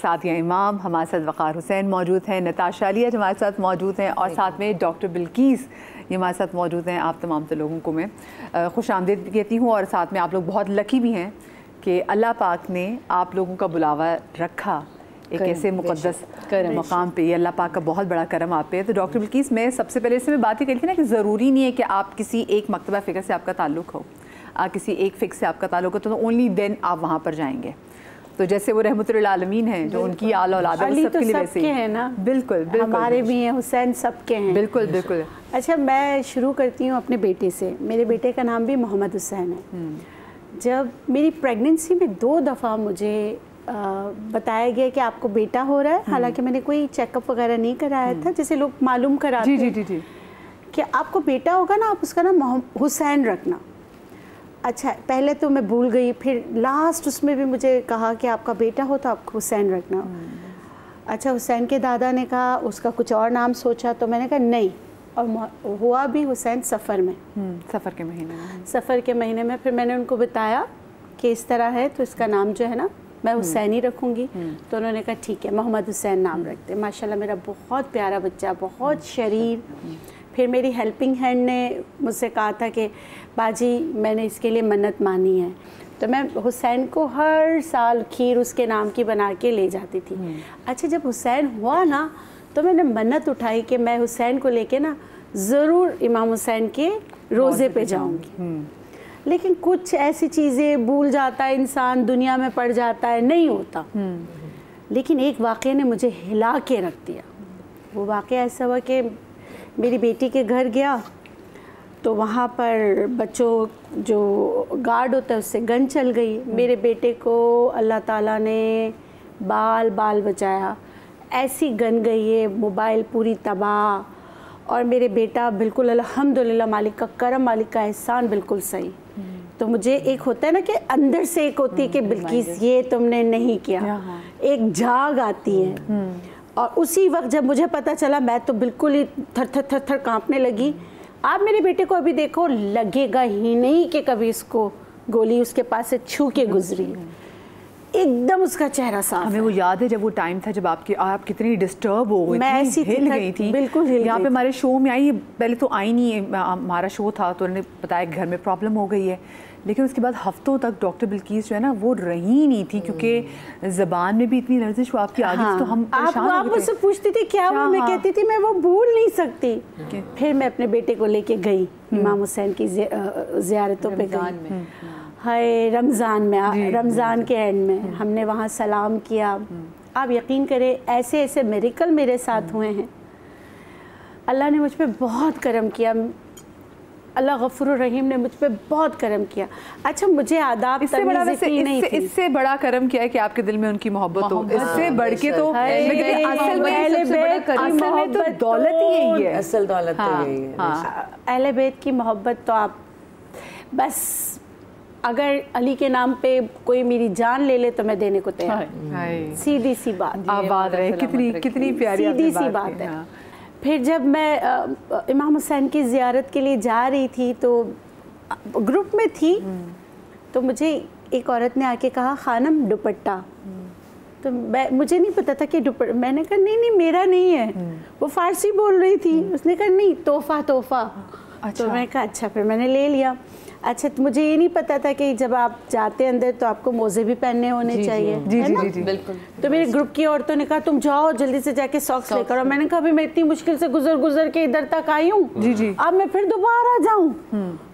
सादिया इमाम, हमारे साथ वक़ार हुसैन मौजूद हैं, नताशा अली हमारे साथ मौजूद हैं और साथ में डॉक्टर बिल्किस ये हमारे साथ मौजूद हैं। आप तमाम तो लोगों को मैं खुश आमदीद कहती हूँ और साथ में आप लोग बहुत लकी भी हैं कि अल्लाह पाक ने आप लोगों का बुलावा रखा एक ऐसे मुक़द्दस मकाम पे। ये अल्लाह पाक का बहुत बड़ा करम आप पे है। तो डॉक्टर बिल्किस, मैं सबसे पहले इसमें बात ही करी थी ना कि ज़रूरी नहीं है कि आप किसी एक मकतबा फ़िक्र से आपका ताल्लुक़ हो, किसी एक फ़िक्र से आपका ताल्लुक़ हो तो ओनली देन आप वहाँ पर जाएंगे। तो जैसे वो रहमतुल आलमीन हैं जो उनकी आला औलाद है सबके लिए वैसे ही है ना। बिल्कुल बिल्कुल, हमारे भी हैं, हुसैन सबके हैं। बिल्कुल बिल्कुल। अच्छा, मैं शुरू करती हूँ अपने बेटे से। मेरे बेटे का नाम भी मोहम्मद हुसैन है। जब मेरी प्रेगनेंसी में 2 दफ़ा मुझे बताया गया कि आपको बेटा हो रहा है, हालांकि मैंने कोई चेकअप वगैरह नहीं कराया था, जैसे लोग मालूम कराते हैं जी कि आपको बेटा होगा ना, आप उसका नाम हुसैन रखना। अच्छा, पहले तो मैं भूल गई, फिर लास्ट उसमें भी मुझे कहा कि आपका बेटा हो तो आपको हुसैन रखना। अच्छा, हुसैन के दादा ने कहा उसका कुछ और नाम सोचा, तो मैंने कहा नहीं, और हुआ भी हुसैन सफ़र में, सफ़र के महीने में। फिर मैंने उनको बताया कि इस तरह है तो इसका नाम जो है ना मैं हुसैन ही रखूँगी। तो उन्होंने कहा ठीक है, मोहम्मद हुसैन नाम रखते। माशाल्लाह मेरा बहुत प्यारा बच्चा, बहुत शरीर। फिर मेरी हेल्पिंग हैंड ने मुझसे कहा था कि बाजी मैंने इसके लिए मन्नत मानी है, तो मैं हुसैन को हर साल खीर उसके नाम की बना के ले जाती थी। अच्छा, जब हुसैन हुआ ना तो मैंने मन्नत उठाई कि मैं हुसैन को लेके ना ज़रूर इमाम हुसैन के रोज़े पे जाऊंगी। लेकिन कुछ ऐसी चीज़ें भूल जाता है इंसान, दुनिया में पड़ जाता है, नहीं होता। लेकिन एक वाक़े ने मुझे हिला के रख दिया। वो वाक़या ऐसा हुआ कि मेरी बेटी के घर गया तो वहाँ पर बच्चों जो गार्ड होता है उससे गन चल गई। मेरे बेटे को अल्लाह ताला ने बाल बाल बचाया। ऐसी गन गई है, मोबाइल पूरी तबाह, और मेरे बेटा बिल्कुल अल्हम्दुलिल्लाह, मालिक का करम, मालिक का एहसान, बिल्कुल सही। तो मुझे एक होता है ना कि अंदर से एक होती है कि बिल्किस ये तुमने नहीं किया, एक झाग आती है। और उसी वक्त जब मुझे पता चला, मैं तो बिल्कुल ही थर थर थर थर काँपने लगी। आप मेरे बेटे को अभी देखो, लगेगा ही नहीं कि कभी इसको गोली उसके पास से छू के गुजरी। एकदम उसका चेहरा साफ। हमें वो याद है जब वो टाइम था जब आप कितनी डिस्टर्ब हो गई, मैं ऐसी हिल गई थी, बिल्कुल हिल यहाँ पे हमारे शो में आई। पहले तो आई नहीं, हमारा शो था तो उन्होंने बताया घर में प्रॉब्लम हो गई है, लेकिन उसके बाद हफ्तों तक डॉक्टर बिल्किस जो है ना वो रही नहीं थी, क्योंकि ज़बान में भी इतनी लर्जिश वो आपकी आ गई। तो हम आप मुझसे पूछती थी क्या हुआ, मैं कहती थी मैं वो भूल नहीं सकती। फिर मैं अपने बेटे को लेके गई इमाम हुसैन की ज़ियारतों पे गई। हाय, रमज़ान में, रमज़ान के एंड में हमने वहाँ सलाम किया। आप यकीन करें, ऐसे ऐसे मिरेकल मेरे साथ हुए हैं। अल्लाह ने मुझ पे बहुत करम किया, अल्लाह गफूर रहीम ने मुझ पे बहुत करम किया। अच्छा, मुझे आदाब इससे बड़ा करम किया है कि आपके दिल में उनकी मोहब्बत हो। इससे बढ़ के तो असल में तो दौलत ही यही है, असल दौलत यही है। अहले बैत की मोहब्बत तो आप बस, अगर अली के नाम पे कोई मेरी जान ले ले तो मैं देने को तैयार। सीधी सी बात, आबाद रहे, कितनी प्यारी सीधी सी बात है। फिर जब मैं इमाम हुसैन की ज़ियारत के लिए जा रही थी तो ग्रुप में थी, तो मुझे एक औरत ने आके कहा खानम दुपट्टा। तो मुझे नहीं पता था कि मैंने कहा नहीं मेरा नहीं है। वो फारसी बोल रही थी, उसने कहा नहीं तोहफा। तो मैंने कहा अच्छा, फिर मैंने ले लिया। अच्छा, तो मुझे ये नहीं पता था कि जब आप जाते अंदर तो आपको मोजे भी पहनने होने चाहिए, है ना? बिल्कुल। तो मेरे ग्रुप की औरतों ने कहा तुम जाओ जल्दी से जाके सॉक्स लेकर। और मैंने कहा अभी मैं इतनी मुश्किल से गुजर के इधर तक आई हूँ, अब मैं फिर दोबारा जाऊँ?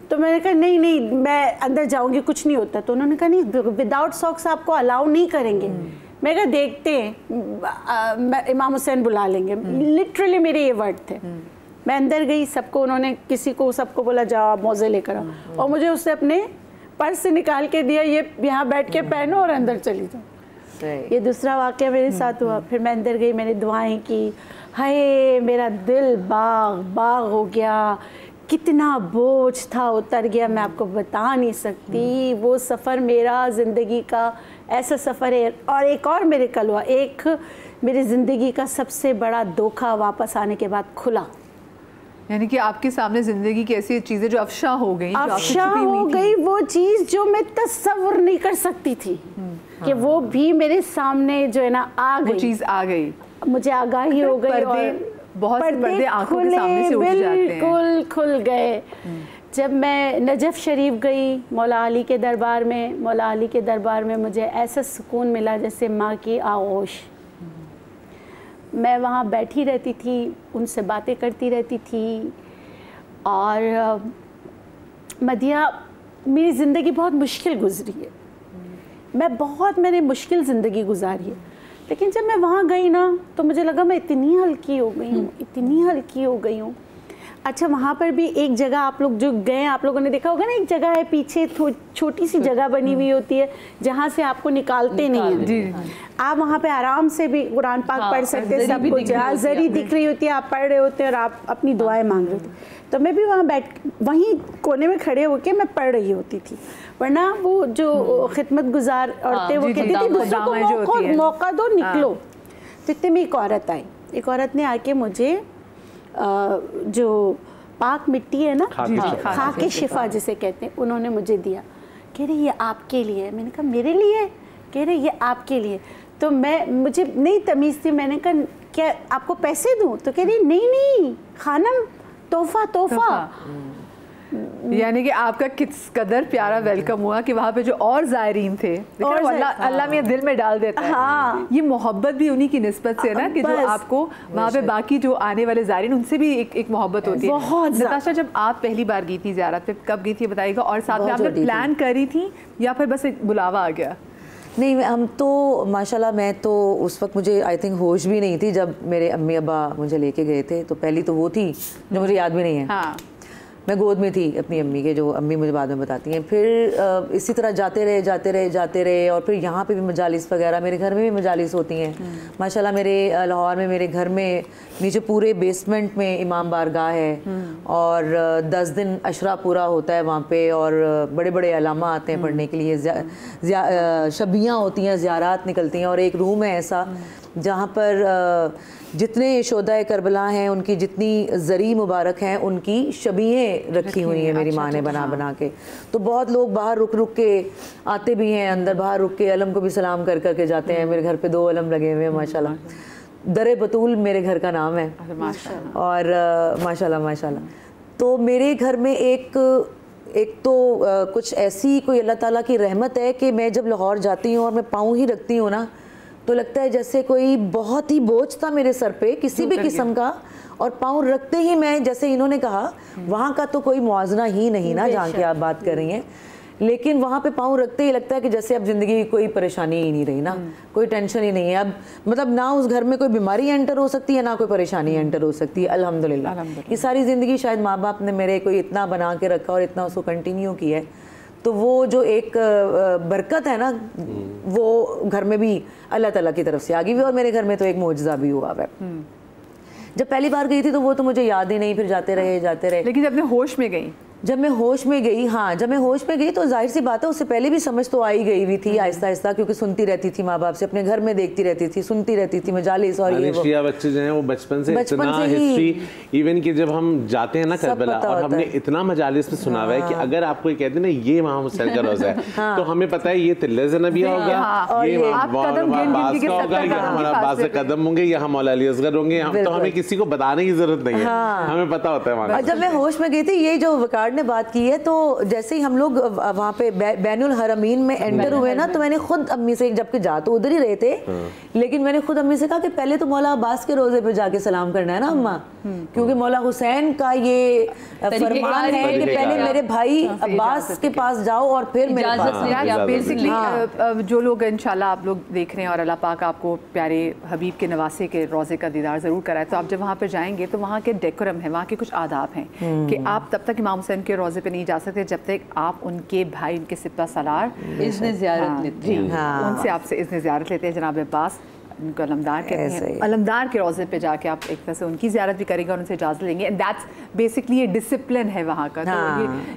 तो मैंने कहा नहीं मैं अंदर जाऊँगी, कुछ नहीं होता। तो उन्होंने कहा नहीं, विदाउट सॉक्स आपको अलाउ नहीं करेंगे। मैं कहा देखते हैं, इमाम हुसैन बुला लेंगे। लिटरली मेरे ये वर्ड थे। मैं अंदर गई, सबको उन्होंने सबको बोला जाओ मोज़े लेकर आओ, और मुझे उससे अपने पर्स से निकाल के दिया, ये यहाँ बैठ के पहनो और अंदर चली जाओ। ये दूसरा वाक़या मेरे साथ हुआ। फिर मैं अंदर गई, मैंने दुआएं की, हाय मेरा दिल बाग हो गया, कितना बोझ था उतर गया, मैं आपको बता नहीं सकती। वो सफ़र मेरा ज़िंदगी का ऐसा सफ़र है। और एक और मेरे कल हुआ, एक मेरी ज़िंदगी का सबसे बड़ा धोखा वापस आने के बाद खुला। यानी कि आपके सामने ज़िंदगी की ऐसी चीज़ें जो अफशा हो गई, वो चीज़ जो मैं तस्वुर नहीं कर सकती थी। कि वो भी मेरे सामने जो है ना आ गई, वो चीज़ आ गई, मुझे आगाही हो गई और बहुत से पर्दे आंखों के सामने से उठ जाते हैं, बिल्कुल खुल गए। जब मैं नजफ़ शरीफ गई मौला अली के दरबार में, मौला अली के दरबार में मुझे ऐसा सुकून मिला जैसे माँ की आगोश। मैं वहाँ बैठी रहती थी, उनसे बातें करती रहती थी। और मदिया, मेरी ज़िंदगी बहुत मुश्किल गुजरी है, मैंने मुश्किल ज़िंदगी गुजारी है, लेकिन जब मैं वहाँ गई ना तो मुझे लगा मैं इतनी हल्की हो गई हूँ, इतनी हल्की हो गई हूँ। अच्छा, वहाँ पर भी एक जगह, आप लोग जो गए आप लोगों ने देखा होगा ना, एक जगह है पीछे छोटी सी जगह बनी हुई होती है जहाँ से आपको निकालते नहीं हैं। आप वहाँ पे आराम से भी कुरान पाक पढ़ सकते हैं, सब कुछ जरी दिख रही होती है, आप पढ़ रहे होते हैं और आप अपनी दुआएं मांग रहे होते। तो मैं भी वहाँ वहीं कोने में खड़े होकर मैं पढ़ रही होती थी, वरना वो जो खिदमत गुजार औरतें वो कहती थी दूसरों को मौका दो, निकलो। तो इतने में एक औरत आई, एक औरत ने आके मुझे जो पाक मिट्टी है ना, खाके शिफा जिसे कहते हैं, उन्होंने मुझे दिया। कह रही ये आपके लिए। मैंने कहा मेरे लिए? कह रही ये आपके लिए। तो मुझे नहीं तमीज़ थी, मैंने कहा क्या आपको पैसे दूं? तो कह रही नहीं खानम, तोहफा तोहफा। यानी कि आपका किस कदर प्यारा वेलकम हुआ कि वहाँ पे जो और ज़ायरीन थे, अल्लाह में दिल में डाल देता है। हाँ। ये मोहब्बत भी उन्हीं की निस्बत से ना कि जो आपको वहाँ पे बाकी जो आने वाले ज़ायरीन उनसे भी एक मोहब्बत होती है। बहुत। नताशा, जब आप पहली बार गई थी ज़ियारत पे, कब गई थी बताइएगा, और साथ में आपने प्लान करी थी या फिर बस एक बुलावा आ गया? नहीं, हम तो माशाल्लाह, मैं तो उस वक्त मुझे आई थिंक होश भी नहीं थी जब मेरे अम्मी अब्बा मुझे लेके गए थे। तो पहली तो वो थी जो मुझे याद भी नहीं है। हाँ। मैं गोद में थी अपनी अम्मी के, जो अम्मी मुझे बाद में बताती हैं। फिर इसी तरह जाते रहे और फिर यहाँ पे भी मजालिस वगैरह, मेरे घर में भी मजालिस होती हैं माशाल्लाह। मेरे लाहौर में मेरे घर में नीचे पूरे बेसमेंट में इमाम बारगाह है और 10 दिन अशरा पूरा होता है वहाँ पे, और बड़े बड़े अलामा आते हैं पढ़ने के लिए, शबियाँ होती हैं, ज़ियारात निकलती हैं। और एक रूम है ऐसा जहाँ पर जितने शोदाए करबला हैं, उनकी जितनी ज़री मुबारक हैं, उनकी शबीहें रखी हुई हैं मेरी माँ ने बना के। तो बहुत लोग बाहर रुक के आते भी हैं, अंदर बाहर रुक के अलम को भी सलाम कर के जाते हैं। मेरे घर पे 2 अलम लगे हुए हैं माशाल्लाह। दरे बतूल मेरे घर का नाम है और माशाल्लाह। तो मेरे घर में एक तो कुछ ऐसी कोई अल्लाह ताला की रहमत है कि मैं जब लाहौर जाती हूँ और मैं पाँव ही रखती हूँ ना, तो लगता है जैसे कोई बहुत ही बोझ था मेरे सर पे किसी भी किस्म का, और पाँव रखते ही मैं, जैसे इन्होंने कहा, वहाँ का तो कोई मुआवजा ही नहीं ना जहाँ की आप बात कर रही हैं, लेकिन वहाँ पे पाँव रखते ही लगता है कि जैसे अब ज़िंदगी की कोई परेशानी ही नहीं रही ना, कोई टेंशन ही नहीं है अब। मतलब ना उस घर में कोई बीमारी एंटर हो सकती है, ना कोई परेशानी एंटर हो सकती है। अल्हम्दुलिल्लाह ये सारी ज़िंदगी शायद माँ बाप ने मेरे को इतना बना के रखा और इतना उसको कंटिन्यू किया है, तो वो जो एक बरकत है ना, वो घर में भी अल्लाह ताला की तरफ से आ गई हुई। और मेरे घर में तो एक मौजज़ा भी हुआ है। जब पहली बार गई थी तो वो तो मुझे याद ही नहीं, फिर जाते रहे। लेकिन जब मैं होश में गई, जब मैं होश में गई, हाँ जब मैं होश में गई तो जाहिर सी बात है उससे पहले भी समझ तो आई गई हुई थी आहिस्ता आहिस्ता, क्योंकि सुनती रहती थी माँ बाप से, अपने घर में देखती रहती थी, सुनती रहती थी मजालिस। और ये वो बच्चे जो हैं वो बचपन से इतना हिस्ट्री, इवन कि जब हम जाते हैं ना करबला, और हमने इतना मजालिस में सुना हुआ है कि अगर आपको ये कहते हैं ना ये वहाँ मुसलसल का रोज़ा है, तो हमें पता है ये तिल्ले ज़नबिया हो गया, ये बास का होगा, या हमारा बास कदम होंगे, या हम मौला अली असगर होंगे। तो हमें किसी को बताने की जरूरत नहीं है, हमें पता होता है वहाँ। जब मैं होश में गई थी, ये जो वकार ने बात की है, तो जैसे ही हम लोग वहाँ पे बैनुल हरमीन में एंटर हुए ना, तो मैंने खुद अम्मी से, जबकि जा तो उधर ही रहे थे, लेकिन मैंने खुद अम्मी से कहा कि पहले तो मौला अब्बास के रोजे पे जाके सलाम करना है ना अम्मा, क्योंकि मौला हुसैन का ये फरमान है कि पहले मेरे भाई अब्बास के पास जाओ और फिर मेरे पास। बेसिकली जो लोग इंशाल्लाह आप लोग देख रहे हैं और अल्लाह पाक आपको प्यारे हबीब के नवासे के रोज़े का दीदार ज़रूर कराए, तो आप जब वहाँ पर जाएंगे तो वहाँ के डेकोरम है, वहाँ के कुछ आदाब हैं कि आप तब तक इमाम हुसैन के रोज़े पे नहीं जा सकते जब तक आप उनके भाई, उनके सिपा सलार इज़्न ज़ियारत लेते हैं, उनसे आपसे इज़्न ज़ियारत लेते हैं। जनाब अब्बास उनको अलमदार कहते हैं, अलमदार के रोज़े पे जाके आप एक तरह से उनकी ज़ियारत भी करेंगे और उनसे इजाज़त लेंगे। एंड दैट्स बेसिकली ये डिसिप्लिन है वहाँ का। तो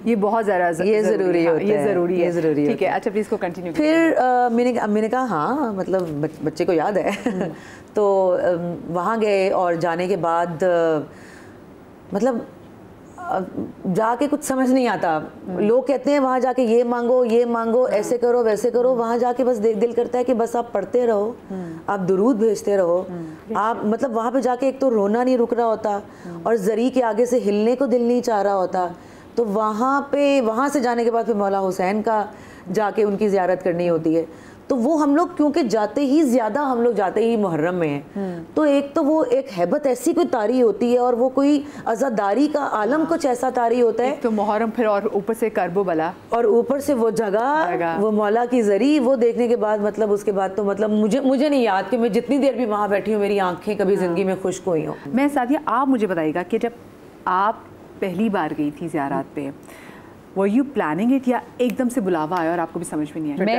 ये बहुत ज़्यादा ज़रूरी है। ठीक है, अच्छा प्लीज़ को कंटिन्यू। फिर मैंने कहा हाँ, मतलब बच्चे को याद है। तो वहाँ गए और जाने के बाद मतलब जाके कुछ समझ नहीं आता। लोग कहते हैं वहाँ जाके ये मांगो, ऐसे करो वैसे करो। वहाँ जाके बस दिल करता है कि बस आप पढ़ते रहो, आप दुरूद भेजते रहो। आप मतलब वहाँ पे जाके एक तो रोना नहीं रुक रहा होता और जरी के आगे से हिलने को दिल नहीं चाह रहा होता। तो वहाँ से जाने के बाद फिर मौला हुसैन का जाके उनकी ज़ियारत करनी होती है। तो वो हम लोग क्योंकि जाते ही मुहर्रम में हैं, तो एक तो वो एक हैबत ऐसी कोई तारी होती है और वो कोई अज़ादारी का आलम कुछ ऐसा तारी होता है। तो मुहर्रम फिर और ऊपर से करबो बला और ऊपर से वो जगह वो मौला की जरी, वो देखने के बाद मतलब उसके बाद तो मतलब मुझे नहीं याद कि मैं जितनी देर भी वहाँ बैठी हूँ मेरी आंखें कभी ज़िंदगी में खुश्क हुई हों। मैं सादिया, आप मुझे बताइएगा कि जब आप पहली बार गई थी ज़ियारत पे, वर यू प्लानिंग इट या एकदम से बुलावा आया और आपको भी समझ में नहीं आया?